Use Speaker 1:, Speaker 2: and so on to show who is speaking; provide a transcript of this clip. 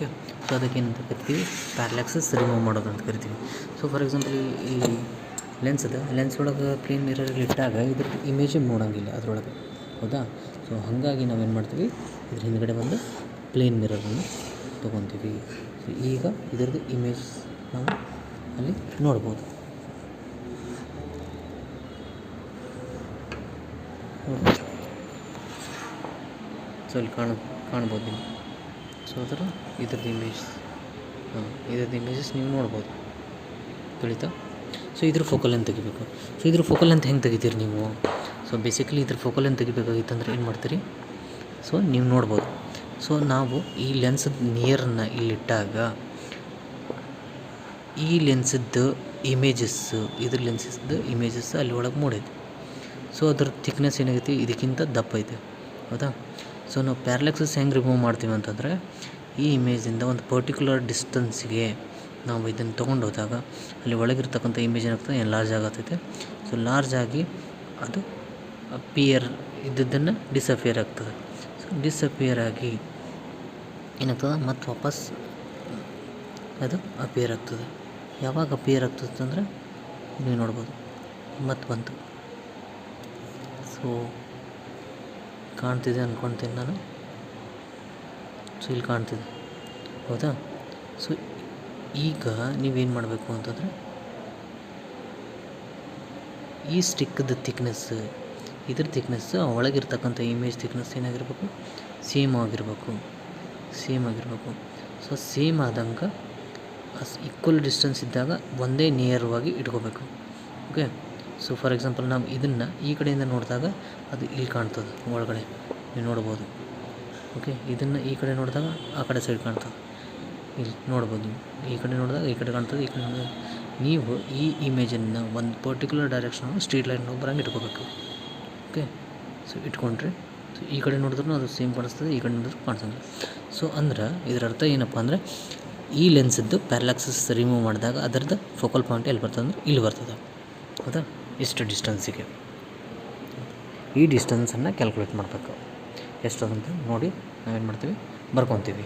Speaker 1: Okay. So ಅದಕ್ಕೆ ಏನಂತ ಕರಿತೀವಿ, ಪ್ಯಾರಲ್ಯಾಕ್ಸಸ್ ರಿಮೂವ್ ಮಾಡೋದು ಅಂತ ಕರಿತೀವಿ. ಸೊ ಫಾರ್ ಎಕ್ಸಾಂಪಲ್ ಈ ಲೆನ್ಸ್ ಅದ, ಲೆನ್ಸ್ ಒಳಗೆ ಪ್ಲೇನ್ ಮಿರರಲ್ಲಿ ಇಟ್ಟಾಗ ಇದ್ರದ್ದು ಇಮೇಜೇ ಮೂಡಂಗಿಲ್ಲ ಅದರೊಳಗೆ, ಹೌದಾ. ಸೊ ಹಾಗಾಗಿ ನಾವೇನು ಮಾಡ್ತೀವಿ, ಇದ್ರ ಹಿಂದ್ಗಡೆ ಒಂದು ಪ್ಲೇನ್ ಮಿರರನ್ನು ತೊಗೊತೀವಿ. ಸೊ ಈಗ ಇದರದ್ದು ಇಮೇಜ್ ನಾವು ಅಲ್ಲಿ ನೋಡ್ಬೋದು. ಸೊ ಇಲ್ಲಿ ಕಾಣ್ಬೋದು ನೀವು. ಸೊ ಇದ್ರದ್ದು ಇಮೇಜಸ್ ನೀವು ನೋಡ್ಬೋದು, ತಿಳಿತಾ. ಸೊ ಇದ್ರ ಫೋಕಲ್ ಲೆಂತ್ ತೆಗಿಬೇಕು. ಸೊ ಇದ್ರ ಫೋಕಲ್ ಲೆಂತ್ ಹೆಂಗೆ ತೆಗಿತೀರಿ ನೀವು? ಸೊ ಬೇಸಿಕಲಿ ಇದ್ರ ಫೋಕಲ್ ಲೆಂತ್ ತೆಗಿಬೇಕಾಗಿತ್ತಂದ್ರೆ ಏನು ಮಾಡ್ತೀರಿ? ಸೊ ನೀವು ನೋಡ್ಬೋದು. ಸೊ ನಾವು ಈ ಲೆನ್ಸದ ನಿಯರನ್ನು ಇಲ್ಲಿಟ್ಟಾಗ ಈ ಲೆನ್ಸದ್ದು ಇಮೇಜಸ್ಸು, ಇದ್ರ ಲೆನ್ಸಸ್ದು ಇಮೇಜಸ್ ಅಲ್ಲಿ ಒಳಗೆ ಮೂಡೈತೆ. ಸೊ ಅದ್ರ ಥಿಕ್ನೆಸ್ ಏನಾಗೈತಿ, ಇದಕ್ಕಿಂತ ದಪ್ಪ ಐತೆ, ಹೌದಾ. ಸೊ ನಾವು ಪ್ಯಾರಲ್ಯಾಕ್ಸಸ್ ಹೆಂಗೆ ರಿಮೂವ್ ಮಾಡ್ತೀವಿ ಅಂತಂದರೆ, ಈ ಇಮೇಜಿಂದ ಒಂದು ಪರ್ಟಿಕ್ಯುಲರ್ ಡಿಸ್ಟೆನ್ಸಿಗೆ ನಾವು ಇದನ್ನು ತೊಗೊಂಡು ಹೋದಾಗ ಅಲ್ಲಿ ಒಳಗಿರ್ತಕ್ಕಂಥ ಇಮೇಜ್ ಏನಾಗ್ತದೆ, ಲಾರ್ಜ್ ಆಗತ್ತೈತೆ. ಸೊ ಲಾರ್ಜ್ ಆಗಿ ಅದು ಅಪಿಯರ್ ಇದ್ದದ್ದನ್ನು ಡಿಸಪಿಯರ್ ಆಗ್ತದೆ. ಸೊ ಡಿಸಪಿಯರ್ ಆಗಿ ಏನಾಗ್ತದೆ, ಮತ್ತು ವಾಪಸ್ ಅದು ಅಪಿಯರ್ ಆಗ್ತದೆ. ಯಾವಾಗ ಅಪಿಯರ್ ಆಗ್ತದೆ ಅಂದರೆ ನೀವು ನೋಡ್ಬೋದು, ಮತ್ತು ಬಂತು. ಸೊ ಕಾಣ್ತಿದೆ ಅಂದ್ಕೊಳ್ತೀನಿ ನಾನು. ಸೊ ಇಲ್ಲಿ ಕಾಣ್ತಿದೆ, ಹೌದಾ. ಸೊ ಈಗ ನೀವೇನು ಮಾಡಬೇಕು ಅಂತಂದರೆ, ಈ ಸ್ಟಿಕ್ಕದ ಥಿಕ್ನೆಸ್, ಇದ್ರ ಥಿಕ್ನೆಸ್ಸು ಒಳಗಿರ್ತಕ್ಕಂಥ ಇಮೇಜ್ ಥಿಕ್ನೆಸ್ ಏನಾಗಿರ್ಬೇಕು, ಸೇಮ್ ಆಗಿರಬೇಕು. ಸೊ ಸೇಮ್ ಆದಂಗೆ ಈಕ್ವಲ್ ಡಿಸ್ಟೆನ್ಸ್ ಇದ್ದಾಗ ಒಂದೇ ನೇರವಾಗಿ ಇಟ್ಕೋಬೇಕು, ಓಕೆ. ಸೊ ಫಾರ್ ಎಕ್ಸಾಂಪಲ್ ನಾವು ಇದನ್ನು ಈ ಕಡೆಯಿಂದ ನೋಡಿದಾಗ ಅದು ಇಲ್ಲಿ ಕಾಣ್ತದೆ ಒಳಗಡೆ, ನೀವು ನೋಡ್ಬೋದು, ಓಕೆ. ಇದನ್ನು ಈ ಕಡೆ ನೋಡಿದಾಗ ಆ ಕಡೆ ಸೈಡ್ ಕಾಣ್ತದೆ, ಇಲ್ಲಿ ನೋಡ್ಬೋದು ನೀವು. ಈ ಕಡೆ ನೋಡಿದಾಗ ಈ ಕಡೆ ಕಾಣ್ತದೆ, ಈ ಕಡೆ ನೋಡಿದಾಗ ನೀವು ಈ ಇಮೇಜನ್ನು ಒಂದು ಪರ್ಟಿಕ್ಯುಲರ್ ಡೈರೆಕ್ಷನ್ ಸ್ಟ್ರೀಟ್ ಲೈನ್ ಬರಂಗೆ ಇಟ್ಕೋಬೇಕು, ಓಕೆ. ಸೊ ಇಟ್ಕೊಂಡ್ರೆ ಸೊ ಈ ಕಡೆ ನೋಡಿದ್ರೂ ಅದು ಸೇಮ್ ಕಾಣಿಸ್ತದೆ, ಈ ಕಡೆ ನೋಡಿದ್ರು ಕಾಣಿಸೋಂಗಿಲ್ಲ. ಸೊ ಅಂದ್ರೆ ಇದರ ಅರ್ಥ ಏನಪ್ಪ ಅಂದರೆ, ಈ ಲೆನ್ಸದ್ದು ಪ್ಯಾರಲ್ಯಾಕ್ಸಸ್ ರಿಮೂವ್ ಮಾಡಿದಾಗ ಅದರದ್ದು ಫೋಕಲ್ ಪಾಯಿಂಟ್ ಎಲ್ಲಿ ಬರ್ತದೆ ಅಂದರೆ ಇಲ್ಲಿ ಬರ್ತದೆ, ಹೌದಾ. ಇಷ್ಟು ಡಿಸ್ಟೆನ್ಸಿಗೆ ಈ ಡಿಸ್ಟೆನ್ಸನ್ನು ಕ್ಯಾಲ್ಕುಲೇಟ್ ಮಾಡಬೇಕು. ಎಷ್ಟು ಅಂತ ನೋಡಿ ನಾವೇನು ಮಾಡ್ತೀವಿ, ಬರ್ಕೊತೀವಿ.